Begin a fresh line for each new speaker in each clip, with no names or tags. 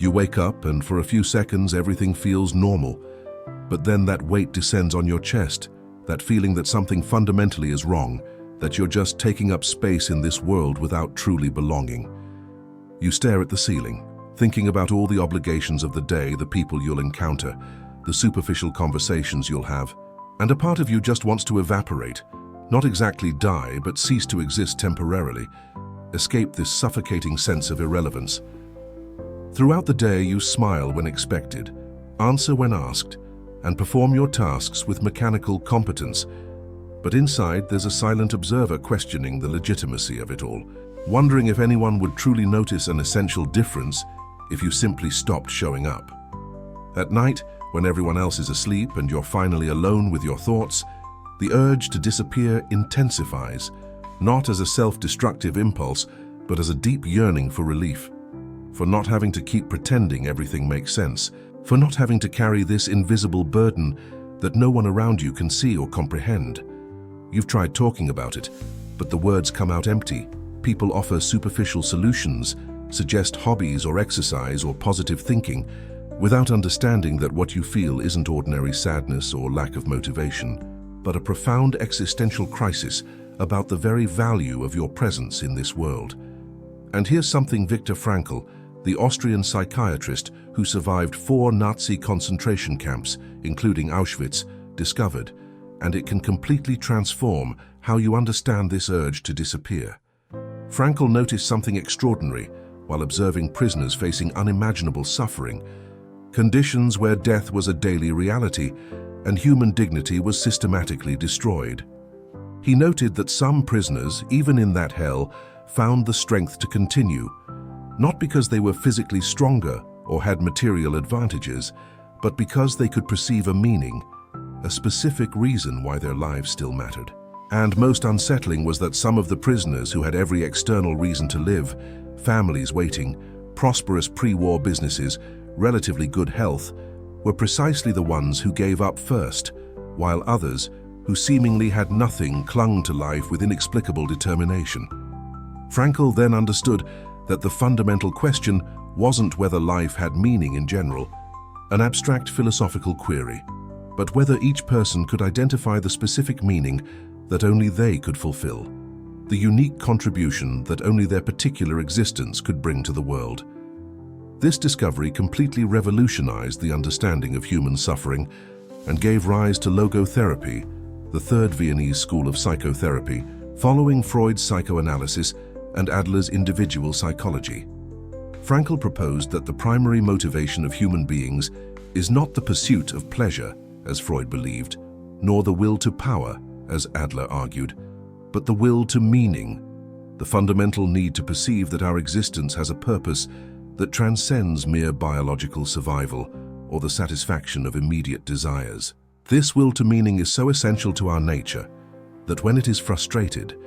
You wake up and for a few seconds everything feels normal, but then that weight descends on your chest, that feeling that something fundamentally is wrong, that you're just taking up space in this world without truly belonging. You stare at the ceiling, thinking about all the obligations of the day, the people you'll encounter, the superficial conversations you'll have, and a part of you just wants to evaporate, not exactly die, but cease to exist temporarily, escape this suffocating sense of irrelevance. Throughout the day, you smile when expected, answer when asked, and perform your tasks with mechanical competence. But inside, there's a silent observer questioning the legitimacy of it all, wondering if anyone would truly notice an essential difference if you simply stopped showing up. At night, when everyone else is asleep and you're finally alone with your thoughts, the urge to disappear intensifies, not as a self-destructive impulse, but as a deep yearning for relief, for not having to keep pretending everything makes sense, for not having to carry this invisible burden that no one around you can see or comprehend. You've tried talking about it, but the words come out empty. People offer superficial solutions, suggest hobbies or exercise or positive thinking, without understanding that what you feel isn't ordinary sadness or lack of motivation, but a profound existential crisis about the very value of your presence in this world. And here's something Viktor Frankl, the Austrian psychiatrist who survived 4 Nazi concentration camps, including Auschwitz, discovered, and it can completely transform how you understand this urge to disappear. Frankl noticed something extraordinary while observing prisoners facing unimaginable suffering, conditions where death was a daily reality and human dignity was systematically destroyed. He noted that some prisoners, even in that hell, found the strength to continue, not because they were physically stronger or had material advantages, but because they could perceive a meaning, a specific reason why their lives still mattered. And most unsettling was that some of the prisoners who had every external reason to live, families waiting, prosperous pre-war businesses, relatively good health, were precisely the ones who gave up first, while others, who seemingly had nothing, clung to life with inexplicable determination. Frankl then understood that the fundamental question wasn't whether life had meaning in general, an abstract philosophical query, but whether each person could identify the specific meaning that only they could fulfill, the unique contribution that only their particular existence could bring to the world. This discovery completely revolutionized the understanding of human suffering and gave rise to logotherapy, the third Viennese school of psychotherapy, following Freud's psychoanalysis and Adler's individual psychology. Frankl proposed that the primary motivation of human beings is not the pursuit of pleasure, as Freud believed, nor the will to power, as Adler argued, but the will to meaning, the fundamental need to perceive that our existence has a purpose that transcends mere biological survival or the satisfaction of immediate desires. This will to meaning is so essential to our nature that when it is frustrated,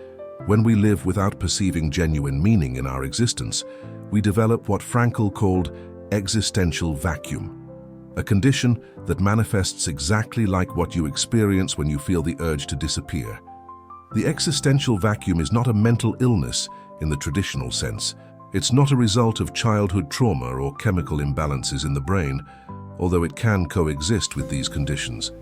when we live without perceiving genuine meaning in our existence, we develop what Frankl called existential vacuum, a condition that manifests exactly like what you experience when you feel the urge to disappear. The existential vacuum is not a mental illness in the traditional sense. It's not a result of childhood trauma or chemical imbalances in the brain, although it can coexist with these conditions.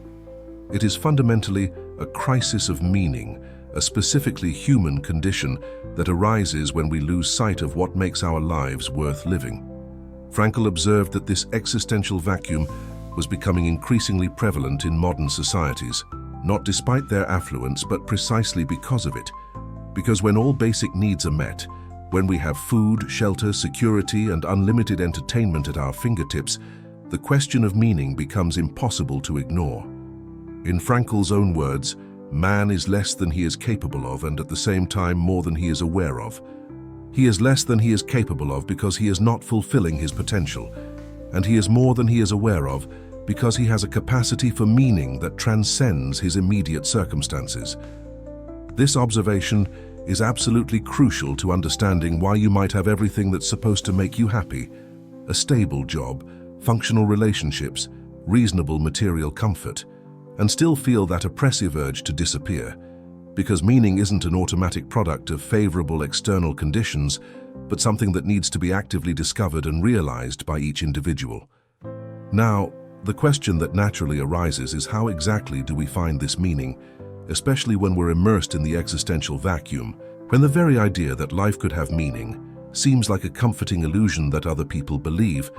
It is fundamentally a crisis of meaning, a specifically human condition that arises when we lose sight of what makes our lives worth living. Frankl observed that this existential vacuum was becoming increasingly prevalent in modern societies, not despite their affluence, but precisely because of it. Because when all basic needs are met, when we have food, shelter, security, and unlimited entertainment at our fingertips, the question of meaning becomes impossible to ignore. In Frankl's own words, man is less than he is capable of and at the same time more than he is aware of. He is less than he is capable of because he is not fulfilling his potential, and he is more than he is aware of because he has a capacity for meaning that transcends his immediate circumstances. This observation is absolutely crucial to understanding why you might have everything that's supposed to make you happy: a stable job, functional relationships, reasonable material comfort, and still feel that oppressive urge to disappear. Because meaning isn't an automatic product of favorable external conditions, but something that needs to be actively discovered and realized by each individual. Now, the question that naturally arises is how exactly do we find this meaning, especially when we're immersed in the existential vacuum, when the very idea that life could have meaning seems like a comforting illusion that other people believe,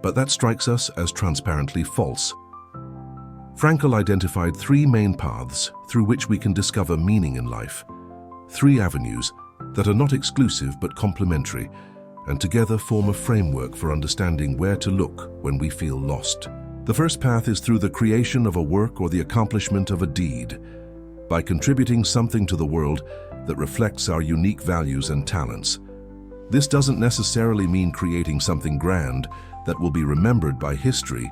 but that strikes us as transparently false. Frankl identified three main paths through which we can discover meaning in life. Three avenues that are not exclusive but complementary, and together form a framework for understanding where to look when we feel lost. The first path is through the creation of a work or the accomplishment of a deed. By contributing something to the world that reflects our unique values and talents. This doesn't necessarily mean creating something grand that will be remembered by history,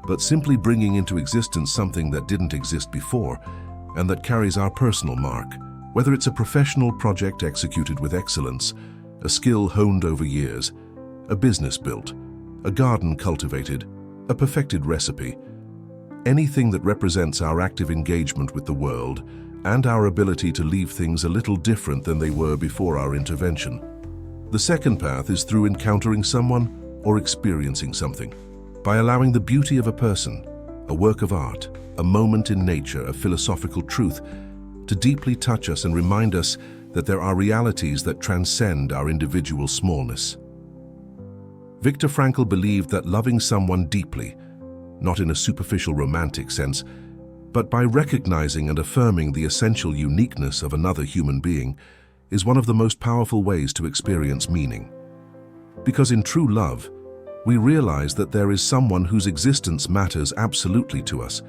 but simply bringing into existence something that didn't exist before and that carries our personal mark. Whether it's a professional project executed with excellence, a skill honed over years, a business built, a garden cultivated, a perfected recipe, anything that represents our active engagement with the world and our ability to leave things a little different than they were before our intervention. The second path is through encountering someone or experiencing something. By allowing the beauty of a person, a work of art, a moment in nature, a philosophical truth, to deeply touch us and remind us that there are realities that transcend our individual smallness. Viktor Frankl believed that loving someone deeply, not in a superficial romantic sense, but by recognizing and affirming the essential uniqueness of another human being, is one of the most powerful ways to experience meaning. Because in true love, we realize that there is someone whose existence matters absolutely to us,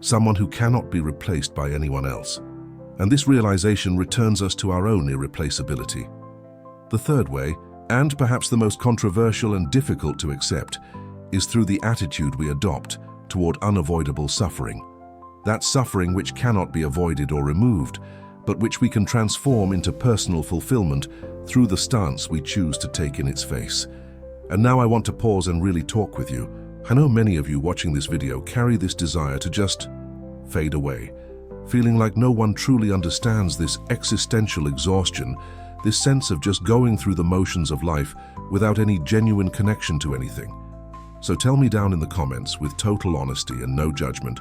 someone who cannot be replaced by anyone else. And this realization returns us to our own irreplaceability. The third way, and perhaps the most controversial and difficult to accept, is through the attitude we adopt toward unavoidable suffering. That suffering which cannot be avoided or removed, but which we can transform into personal fulfillment through the stance we choose to take in its face. And now I want to pause and really talk with you. I know many of you watching this video carry this desire to just fade away, feeling like no one truly understands this existential exhaustion, this sense of just going through the motions of life without any genuine connection to anything. So tell me down in the comments with total honesty and no judgment,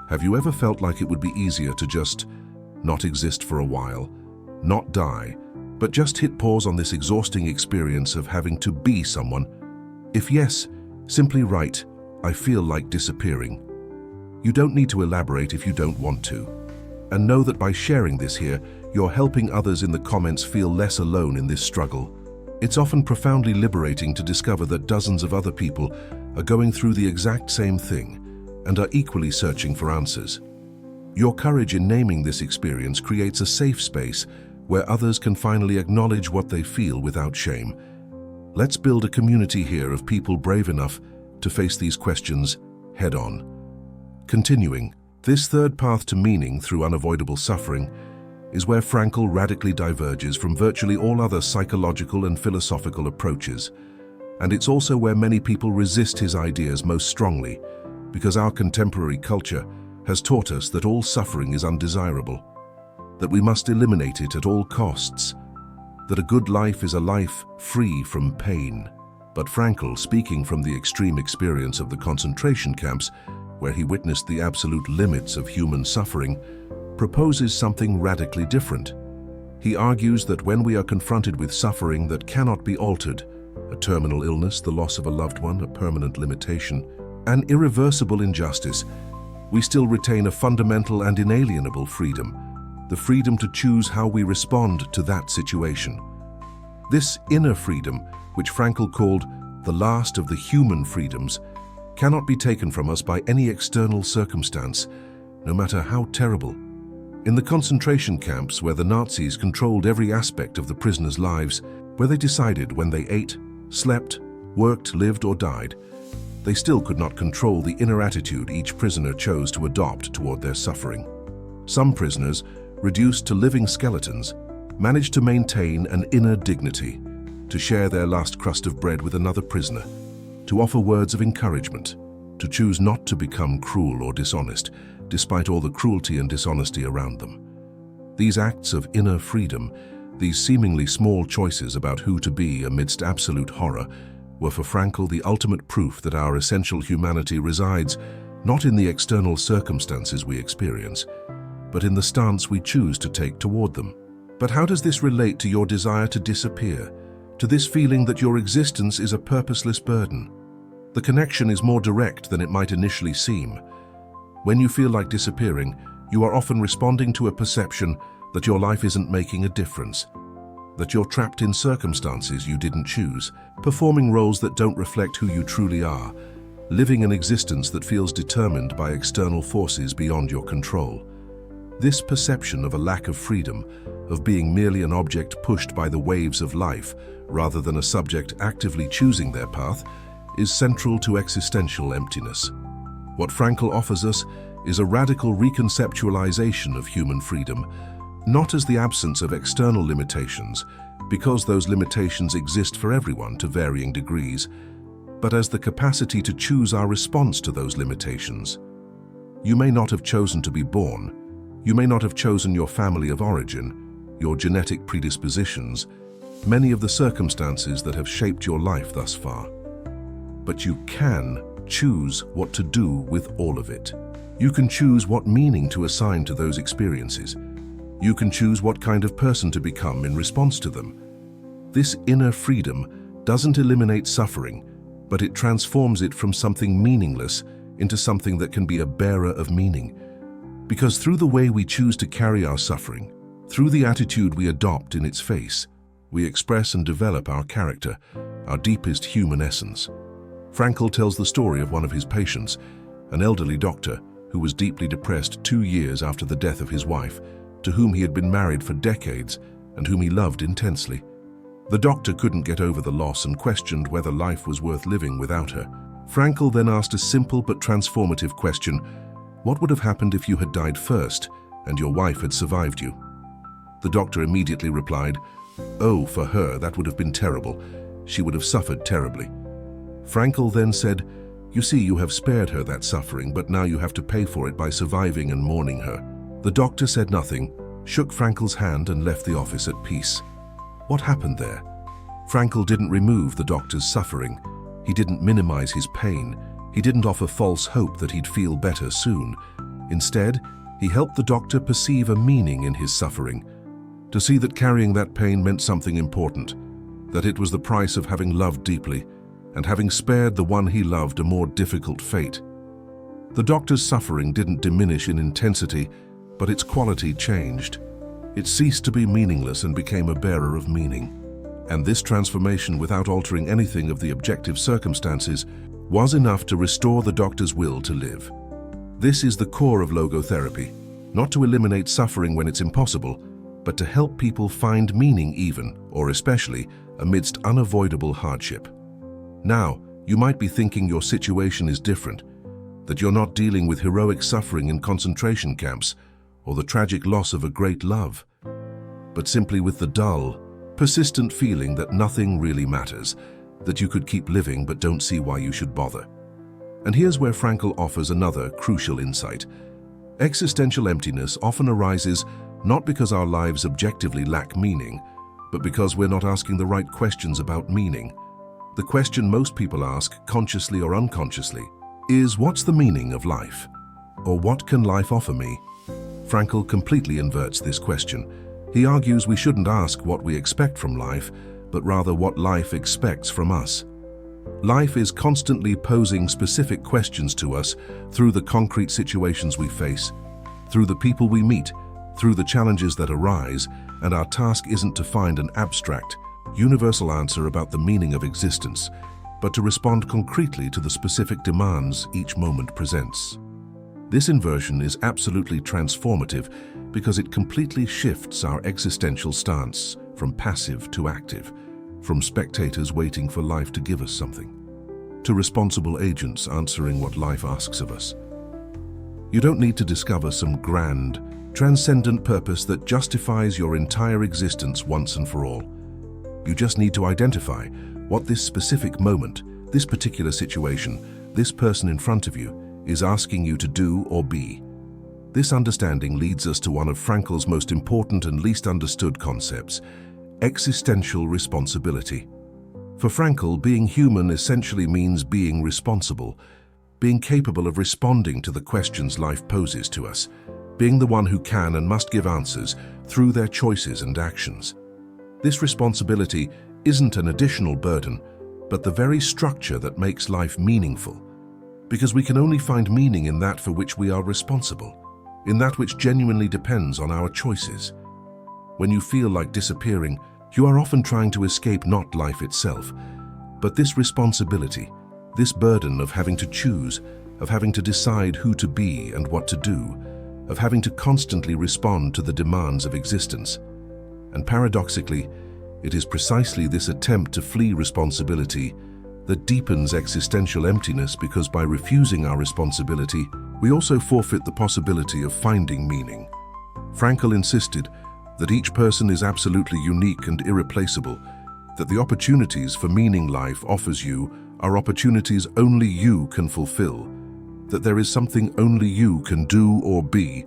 have you ever felt like it would be easier to just not exist for a while, not die, but just hit pause on this exhausting experience of having to be someone? If yes, simply write, "I feel like disappearing." You don't need to elaborate if you don't want to. And know that by sharing this here, you're helping others in the comments feel less alone in this struggle. It's often profoundly liberating to discover that dozens of other people are going through the exact same thing and are equally searching for answers. Your courage in naming this experience creates a safe space where others can finally acknowledge what they feel without shame. Let's build a community here of people brave enough to face these questions head-on. Continuing, this third path to meaning through unavoidable suffering is where Frankl radically diverges from virtually all other psychological and philosophical approaches. And it's also where many people resist his ideas most strongly, because our contemporary culture has taught us that all suffering is undesirable, that we must eliminate it at all costs, that a good life is a life free from pain. But Frankl, speaking from the extreme experience of the concentration camps, where he witnessed the absolute limits of human suffering, proposes something radically different. He argues that when we are confronted with suffering that cannot be altered, a terminal illness, the loss of a loved one, a permanent limitation, an irreversible injustice, we still retain a fundamental and inalienable freedom, the freedom to choose how we respond to that situation. This inner freedom, which Frankl called the last of the human freedoms, cannot be taken from us by any external circumstance, no matter how terrible. In the concentration camps where the Nazis controlled every aspect of the prisoners' lives, where they decided when they ate, slept, worked, lived, or died, they still could not control the inner attitude each prisoner chose to adopt toward their suffering. Some prisoners, reduced to living skeletons, managed to maintain an inner dignity, to share their last crust of bread with another prisoner, to offer words of encouragement, to choose not to become cruel or dishonest, despite all the cruelty and dishonesty around them. These acts of inner freedom, these seemingly small choices about who to be amidst absolute horror, were for Frankl the ultimate proof that our essential humanity resides not in the external circumstances we experience, but in the stance we choose to take toward them. But how does this relate to your desire to disappear, to this feeling that your existence is a purposeless burden? The connection is more direct than it might initially seem. When you feel like disappearing, you are often responding to a perception that your life isn't making a difference, that you're trapped in circumstances you didn't choose, performing roles that don't reflect who you truly are, living an existence that feels determined by external forces beyond your control. This perception of a lack of freedom, of being merely an object pushed by the waves of life rather than a subject actively choosing their path, is central to existential emptiness. What Frankl offers us is a radical reconceptualization of human freedom, not as the absence of external limitations, because those limitations exist for everyone to varying degrees, but as the capacity to choose our response to those limitations. You may not have chosen to be born. You may not have chosen your family of origin, your genetic predispositions, many of the circumstances that have shaped your life thus far. But you can choose what to do with all of it. You can choose what meaning to assign to those experiences. You can choose what kind of person to become in response to them. This inner freedom doesn't eliminate suffering, but it transforms it from something meaningless into something that can be a bearer of meaning. Because through the way we choose to carry our suffering, through the attitude we adopt in its face, we express and develop our character, our deepest human essence. Frankl tells the story of one of his patients, an elderly doctor who was deeply depressed 2 years after the death of his wife, to whom he had been married for decades and whom he loved intensely. The doctor couldn't get over the loss and questioned whether life was worth living without her. Frankl then asked a simple but transformative question: what would have happened if you had died first and your wife had survived you? The doctor immediately replied, "Oh, for her, that would have been terrible. She would have suffered terribly." Frankl then said, "You see, you have spared her that suffering, but now you have to pay for it by surviving and mourning her." The doctor said nothing, shook Frankl's hand and left the office at peace. What happened there? Frankl didn't remove the doctor's suffering. He didn't minimize his pain. He didn't offer false hope that he'd feel better soon. Instead, he helped the doctor perceive a meaning in his suffering, to see that carrying that pain meant something important, that it was the price of having loved deeply and having spared the one he loved a more difficult fate. The doctor's suffering didn't diminish in intensity, but its quality changed. It ceased to be meaningless and became a bearer of meaning. And this transformation, without altering anything of the objective circumstances, was enough to restore the doctor's will to live. This is the core of logotherapy, not to eliminate suffering when it's impossible, but to help people find meaning even, or especially, amidst unavoidable hardship. Now, you might be thinking your situation is different, that you're not dealing with heroic suffering in concentration camps or the tragic loss of a great love, but simply with the dull, persistent feeling that nothing really matters, that you could keep living but don't see why you should bother. And here's where Frankl offers another crucial insight. Existential emptiness often arises not because our lives objectively lack meaning, but because we're not asking the right questions about meaning. The question most people ask, consciously or unconsciously, is, what's the meaning of life? Or what can life offer me? Frankl completely inverts this question. He argues we shouldn't ask what we expect from life, but rather what life expects from us. Life is constantly posing specific questions to us through the concrete situations we face, through the people we meet, through the challenges that arise, and our task isn't to find an abstract, universal answer about the meaning of existence, but to respond concretely to the specific demands each moment presents. This inversion is absolutely transformative because it completely shifts our existential stance from passive to active, from spectators waiting for life to give us something, to responsible agents answering what life asks of us. You don't need to discover some grand, transcendent purpose that justifies your entire existence once and for all. You just need to identify what this specific moment, this particular situation, this person in front of you is asking you to do or be. This understanding leads us to one of Frankl's most important and least understood concepts: existential responsibility. For Frankl, being human essentially means being responsible, being capable of responding to the questions life poses to us, being the one who can and must give answers through their choices and actions. This responsibility isn't an additional burden, but the very structure that makes life meaningful. Because we can only find meaning in that for which we are responsible, in that which genuinely depends on our choices. When you feel like disappearing, you are often trying to escape not life itself, but this responsibility, this burden of having to choose, of having to decide who to be and what to do, of having to constantly respond to the demands of existence. And paradoxically, it is precisely this attempt to flee responsibility that deepens existential emptiness, because by refusing our responsibility, we also forfeit the possibility of finding meaning. Frankl insisted that each person is absolutely unique and irreplaceable, that the opportunities for meaning life offers you are opportunities only you can fulfill, that there is something only you can do or be,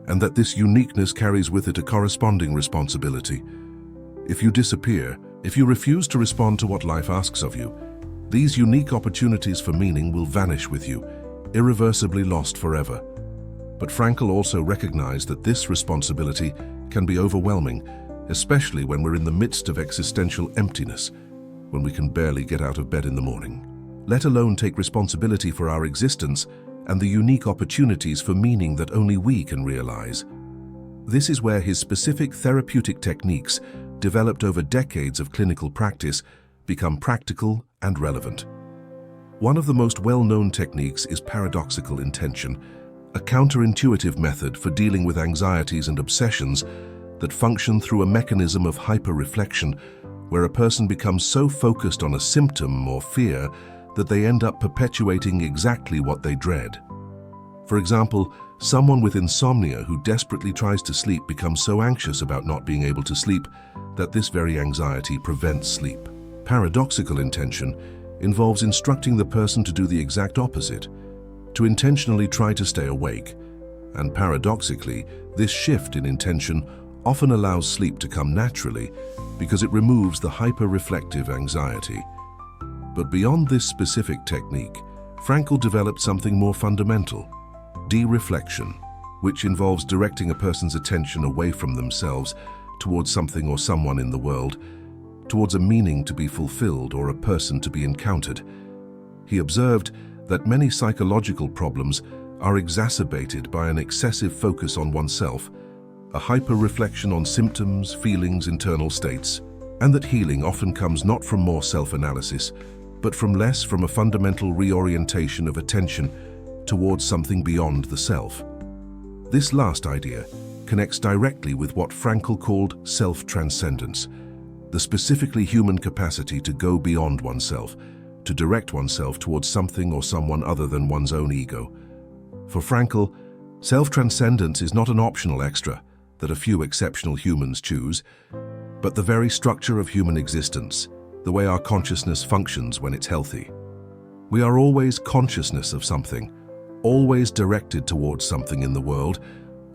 and that this uniqueness carries with it a corresponding responsibility. If you disappear, if you refuse to respond to what life asks of you, these unique opportunities for meaning will vanish with you, irreversibly lost forever. But Frankl also recognized that this responsibility can be overwhelming, especially when we're in the midst of existential emptiness, when we can barely get out of bed in the morning, let alone take responsibility for our existence and the unique opportunities for meaning that only we can realize. This is where his specific therapeutic techniques, developed over decades of clinical practice, become practical and relevant. One of the most well-known techniques is paradoxical intention, a counterintuitive method for dealing with anxieties and obsessions that function through a mechanism of hyper-reflection, where a person becomes so focused on a symptom or fear that they end up perpetuating exactly what they dread. For example, someone with insomnia who desperately tries to sleep becomes so anxious about not being able to sleep that this very anxiety prevents sleep. Paradoxical intention involves instructing the person to do the exact opposite, to intentionally try to stay awake. And paradoxically, this shift in intention often allows sleep to come naturally because it removes the hyper-reflective anxiety. But beyond this specific technique, Frankl developed something more fundamental: de-reflection, which involves directing a person's attention away from themselves towards something or someone in the world, towards a meaning to be fulfilled or a person to be encountered. He observed that many psychological problems are exacerbated by an excessive focus on oneself, a hyper-reflection on symptoms, feelings, internal states, and that healing often comes not from more self-analysis, but from a fundamental reorientation of attention towards something beyond the self. This last idea connects directly with what Frankl called self-transcendence, the specifically human capacity to go beyond oneself, to direct oneself towards something or someone other than one's own ego. For Frankl, self-transcendence is not an optional extra that a few exceptional humans choose, but the very structure of human existence, the way our consciousness functions when it's healthy. We are always consciousness of something, always directed towards something in the world,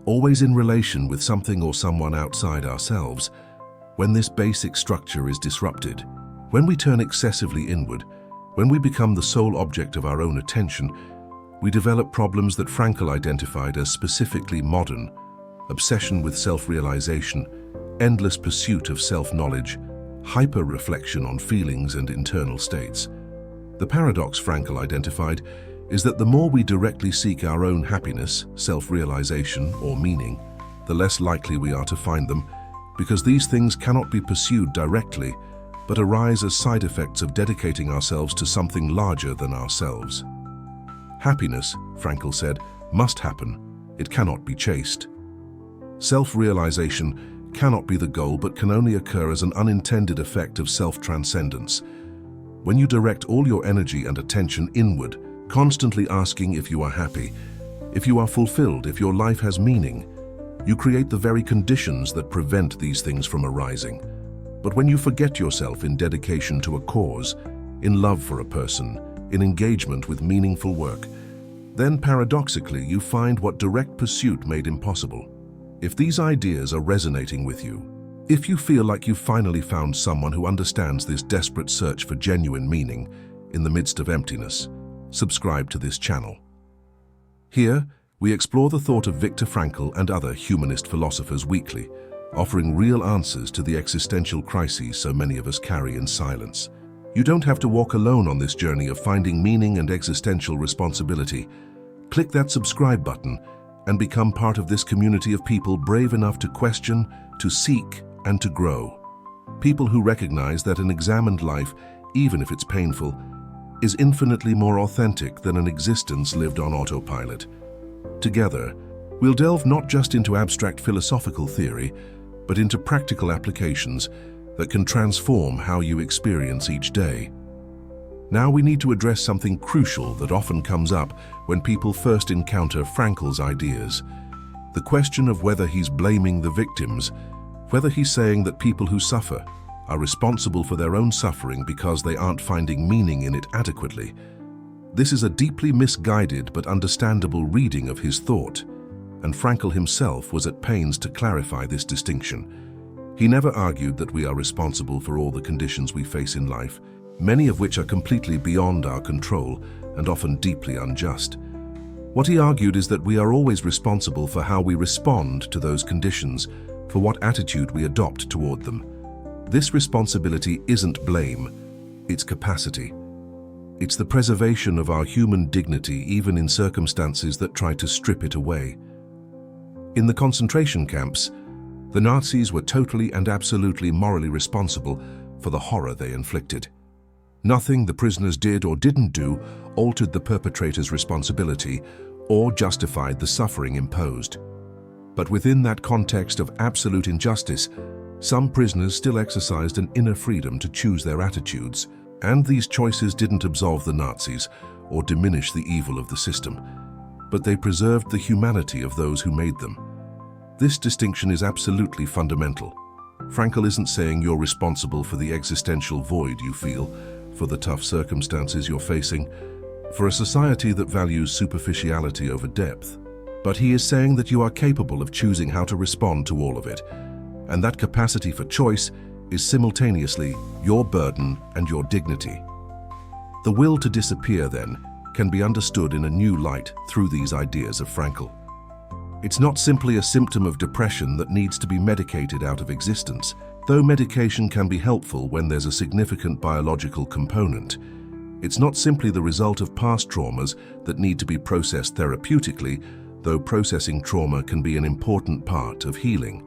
always in relation with something or someone outside ourselves. When this basic structure is disrupted, when we turn excessively inward, when we become the sole object of our own attention, we develop problems that Frankl identified as specifically modern: obsession with self-realization, endless pursuit of self-knowledge, hyper-reflection on feelings and internal states. The paradox Frankl identified is that the more we directly seek our own happiness, self-realization, or meaning, the less likely we are to find them, because these things cannot be pursued directly, but arise as side effects of dedicating ourselves to something larger than ourselves. Happiness, Frankl said, must happen. It cannot be chased. Self-realization cannot be the goal, but can only occur as an unintended effect of self-transcendence. When you direct all your energy and attention inward, constantly asking if you are happy, if you are fulfilled, if your life has meaning, you create the very conditions that prevent these things from arising. But when you forget yourself in dedication to a cause, in love for a person, in engagement with meaningful work, Then paradoxically, you find what direct pursuit made impossible. If these ideas are resonating with you, if you feel like you've finally found someone who understands this desperate search for genuine meaning in the midst of emptiness, subscribe to this channel. Here, we explore the thought of Viktor Frankl and other humanist philosophers weekly, offering real answers to the existential crises so many of us carry in silence. You don't have to walk alone on this journey of finding meaning and existential responsibility. Click that subscribe button and become part of this community of people brave enough to question, to seek, and to grow. People who recognize that an examined life, even if it's painful, is infinitely more authentic than an existence lived on autopilot. Together, we'll delve not just into abstract philosophical theory, but into practical applications that can transform how you experience each day. Now we need to address something crucial that often comes up when people first encounter Frankl's ideas. The question of whether he's blaming the victims, whether he's saying that people who suffer are responsible for their own suffering because they aren't finding meaning in it adequately. This is a deeply misguided but understandable reading of his thought, and Frankl himself was at pains to clarify this distinction. He never argued that we are responsible for all the conditions we face in life, many of which are completely beyond our control and often deeply unjust. What he argued is that we are always responsible for how we respond to those conditions, for what attitude we adopt toward them. This responsibility isn't blame, it's capacity. It's the preservation of our human dignity even in circumstances that try to strip it away. In the concentration camps, the Nazis were totally and absolutely morally responsible for the horror they inflicted. Nothing the prisoners did or didn't do altered the perpetrator's responsibility or justified the suffering imposed. But within that context of absolute injustice, some prisoners still exercised an inner freedom to choose their attitudes, and these choices didn't absolve the Nazis or diminish the evil of the system, but they preserved the humanity of those who made them. This distinction is absolutely fundamental. Frankl isn't saying you're responsible for the existential void you feel, for the tough circumstances you're facing, for a society that values superficiality over depth. But he is saying that you are capable of choosing how to respond to all of it, and that capacity for choice is simultaneously your burden and your dignity. The will to disappear, then, can be understood in a new light through these ideas of Frankl. It's not simply a symptom of depression that needs to be medicated out of existence, though medication can be helpful when there's a significant biological component. It's not simply the result of past traumas that need to be processed therapeutically, though processing trauma can be an important part of healing.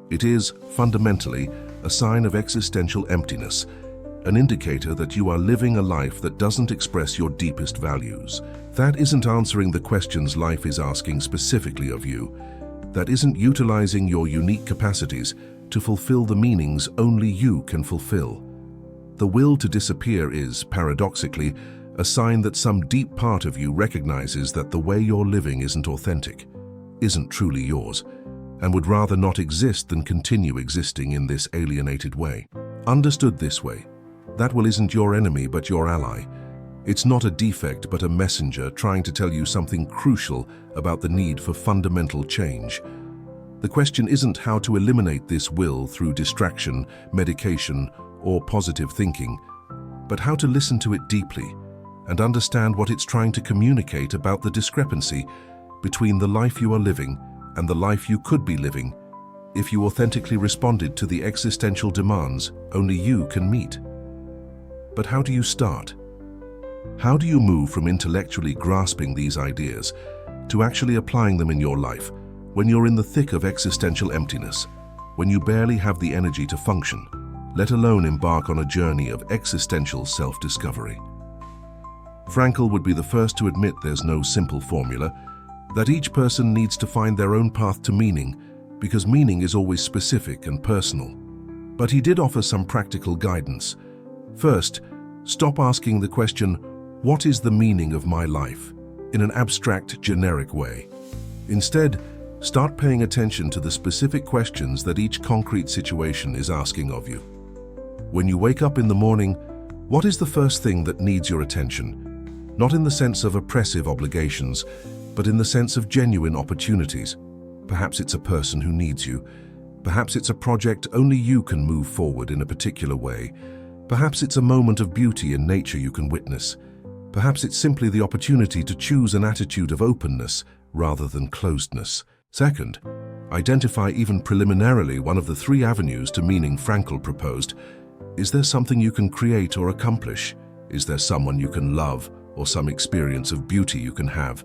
It is, fundamentally, a sign of existential emptiness, an indicator that you are living a life that doesn't express your deepest values. That isn't answering the questions life is asking specifically of you. That isn't utilizing your unique capacities to fulfill the meanings only you can fulfill. The will to disappear is, paradoxically, a sign that some deep part of you recognizes that the way you're living isn't authentic, isn't truly yours, and would rather not exist than continue existing in this alienated way. Understood this way, that will isn't your enemy but your ally. It's not a defect but a messenger trying to tell you something crucial about the need for fundamental change. The question isn't how to eliminate this will through distraction, medication, or positive thinking, but how to listen to it deeply and understand what it's trying to communicate about the discrepancy between the life you are living and the life you could be living if you authentically responded to the existential demands only you can meet. But how do you start? How do you move from intellectually grasping these ideas to actually applying them in your life when you're in the thick of existential emptiness, when you barely have the energy to function, let alone embark on a journey of existential self-discovery? Frankl would be the first to admit there's no simple formula, that each person needs to find their own path to meaning, because meaning is always specific and personal. But he did offer some practical guidance. First, stop asking the question, "What is the meaning of my life?" in an abstract, generic way. Instead, start paying attention to the specific questions that each concrete situation is asking of you. When you wake up in the morning, what is the first thing that needs your attention? not in the sense of oppressive obligations, but in the sense of genuine opportunities. Perhaps it's a person who needs you. Perhaps it's a project only you can move forward in a particular way. Perhaps it's a moment of beauty in nature you can witness. Perhaps it's simply the opportunity to choose an attitude of openness rather than closedness. Second, identify even preliminarily one of the three avenues to meaning Frankl proposed. Is there something you can create or accomplish? Is there someone you can love or some experience of beauty you can have?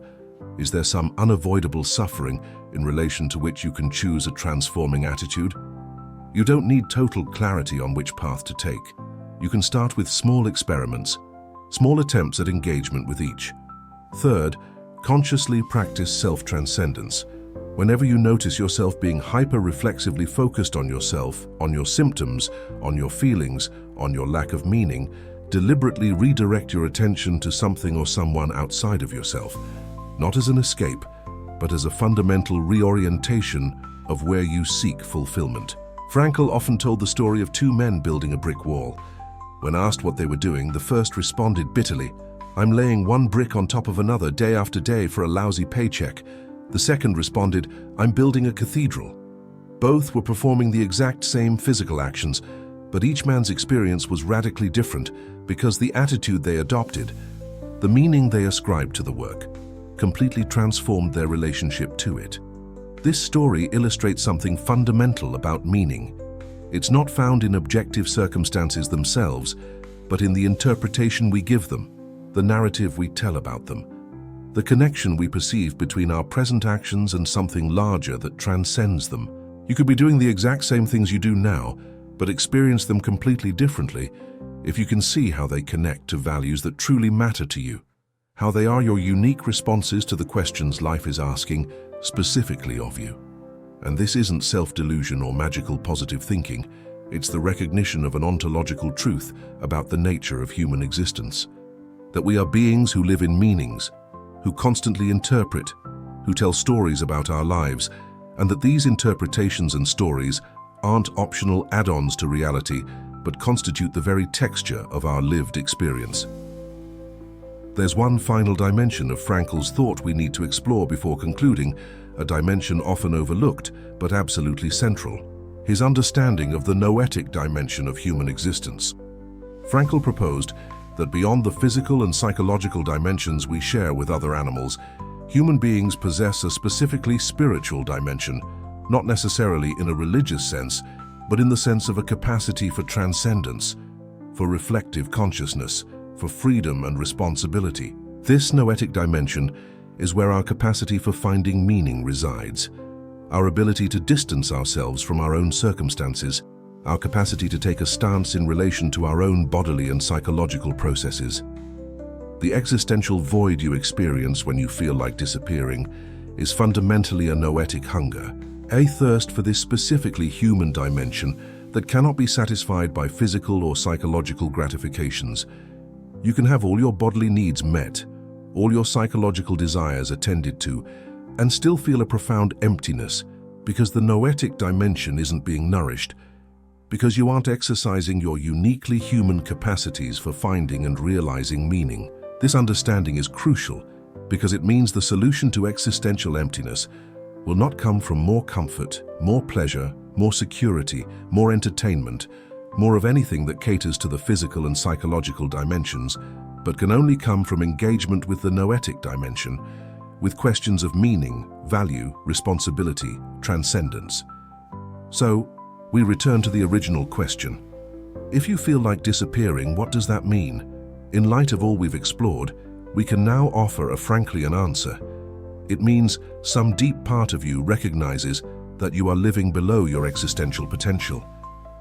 Is there some unavoidable suffering in relation to which you can choose a transforming attitude? You don't need total clarity on which path to take. You can start with small experiments, small attempts at engagement with each. Third, consciously practice self-transcendence. Whenever you notice yourself being hyper-reflexively focused on yourself, on your symptoms, on your feelings, on your lack of meaning, deliberately redirect your attention to something or someone outside of yourself, not as an escape, but as a fundamental reorientation of where you seek fulfillment. Frankl often told the story of two men building a brick wall. When asked what they were doing, the first responded bitterly, "I'm laying one brick on top of another day after day for a lousy paycheck." The second responded, "I'm building a cathedral." Both were performing the exact same physical actions, but each man's experience was radically different because the attitude they adopted, the meaning they ascribed to the work, completely transformed their relationship to it. This story illustrates something fundamental about meaning. It's not found in objective circumstances themselves, but in the interpretation we give them, the narrative we tell about them, the connection we perceive between our present actions and something larger that transcends them. You could be doing the exact same things you do now, but experience them completely differently if you can see how they connect to values that truly matter to you, how they are your unique responses to the questions life is asking specifically of you. And this isn't self-delusion or magical positive thinking. It's the recognition of an ontological truth about the nature of human existence. That we are beings who live in meanings, who constantly interpret, who tell stories about our lives, and that these interpretations and stories aren't optional add-ons to reality, but constitute the very texture of our lived experience. There's one final dimension of Frankl's thought we need to explore before concluding, a dimension often overlooked, but absolutely central: his understanding of the noetic dimension of human existence. Frankl proposed that beyond the physical and psychological dimensions we share with other animals, human beings possess a specifically spiritual dimension, not necessarily in a religious sense, but in the sense of a capacity for transcendence, for reflective consciousness, for freedom and responsibility. This noetic dimension is where our capacity for finding meaning resides, our ability to distance ourselves from our own circumstances, our capacity to take a stance in relation to our own bodily and psychological processes. The existential void you experience when you feel like disappearing is fundamentally a noetic hunger, a thirst for this specifically human dimension that cannot be satisfied by physical or psychological gratifications. You can have all your bodily needs met, all your psychological desires attended to, and still feel a profound emptiness because the noetic dimension isn't being nourished, because you aren't exercising your uniquely human capacities for finding and realizing meaning. This understanding is crucial because it means the solution to existential emptiness will not come from more comfort, more pleasure, more security, more entertainment, more of anything that caters to the physical and psychological dimensions, but can only come from engagement with the noetic dimension, with questions of meaning, value, responsibility, transcendence. So, we return to the original question. If you feel like disappearing, what does that mean? In light of all we've explored, we can now offer a Franklian answer. It means some deep part of you recognizes that you are living below your existential potential,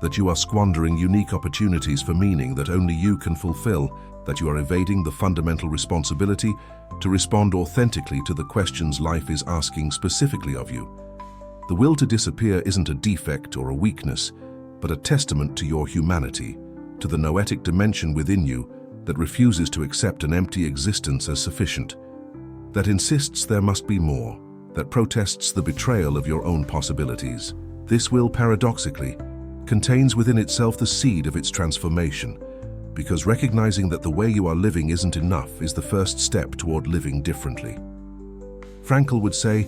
that you are squandering unique opportunities for meaning that only you can fulfill, that you are evading the fundamental responsibility to respond authentically to the questions life is asking specifically of you. The will to disappear isn't a defect or a weakness, but a testament to your humanity, to the noetic dimension within you that refuses to accept an empty existence as sufficient, that insists there must be more, that protests the betrayal of your own possibilities. This will, paradoxically, contains within itself the seed of its transformation, because recognizing that the way you are living isn't enough is the first step toward living differently. Frankl would say,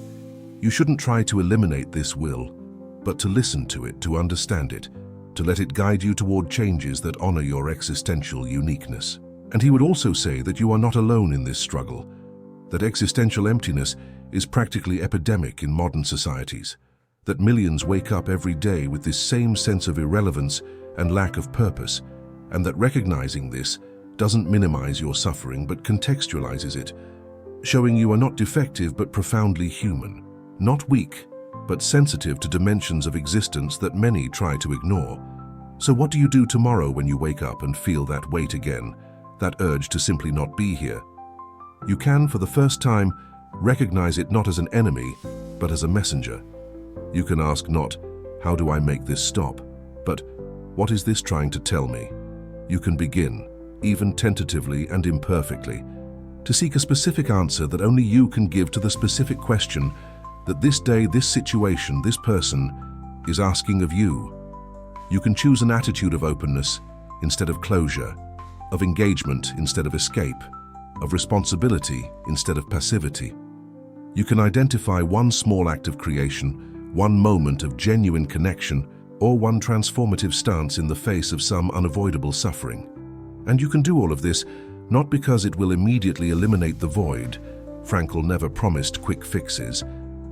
you shouldn't try to eliminate this will, but to listen to it, to understand it, to let it guide you toward changes that honor your existential uniqueness. And he would also say that you are not alone in this struggle, that existential emptiness is practically epidemic in modern societies, that millions wake up every day with this same sense of irrelevance and lack of purpose, and that recognizing this doesn't minimize your suffering but contextualizes it, showing you are not defective but profoundly human, not weak, but sensitive to dimensions of existence that many try to ignore. So what do you do tomorrow when you wake up and feel that weight again, that urge to simply not be here? You can, for the first time, recognize it not as an enemy, but as a messenger. You can ask not, how do I make this stop, but what is this trying to tell me? You can begin, even tentatively and imperfectly, to seek a specific answer that only you can give to the specific question that this day, this situation, this person is asking of you. You can choose an attitude of openness instead of closure, of engagement instead of escape, of responsibility instead of passivity. You can identify one small act of creation, one moment of genuine connection, or one transformative stance in the face of some unavoidable suffering. And you can do all of this not because it will immediately eliminate the void. Frankl never promised quick fixes,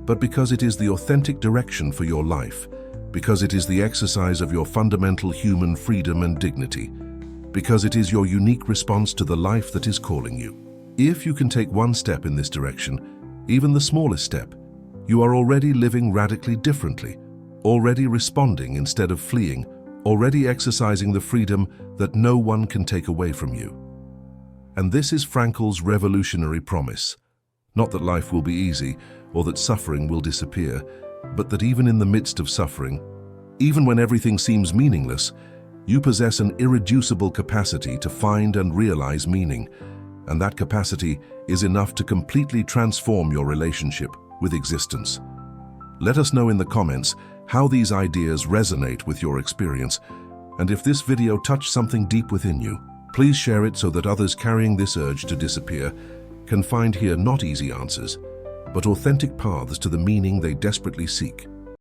but because it is the authentic direction for your life, because it is the exercise of your fundamental human freedom and dignity, because it is your unique response to the life that is calling you. If you can take one step in this direction, even the smallest step, you are already living radically differently, already responding instead of fleeing, already exercising the freedom that no one can take away from you. And this is Frankl's revolutionary promise. Not that life will be easy or that suffering will disappear, but that even in the midst of suffering, even when everything seems meaningless, you possess an irreducible capacity to find and realize meaning, and that capacity is enough to completely transform your relationship with existence. Let us know in the comments how these ideas resonate with your experience, and if this video touched something deep within you, please share it so that others carrying this urge to disappear can find here not easy answers, but authentic paths to the meaning they desperately seek.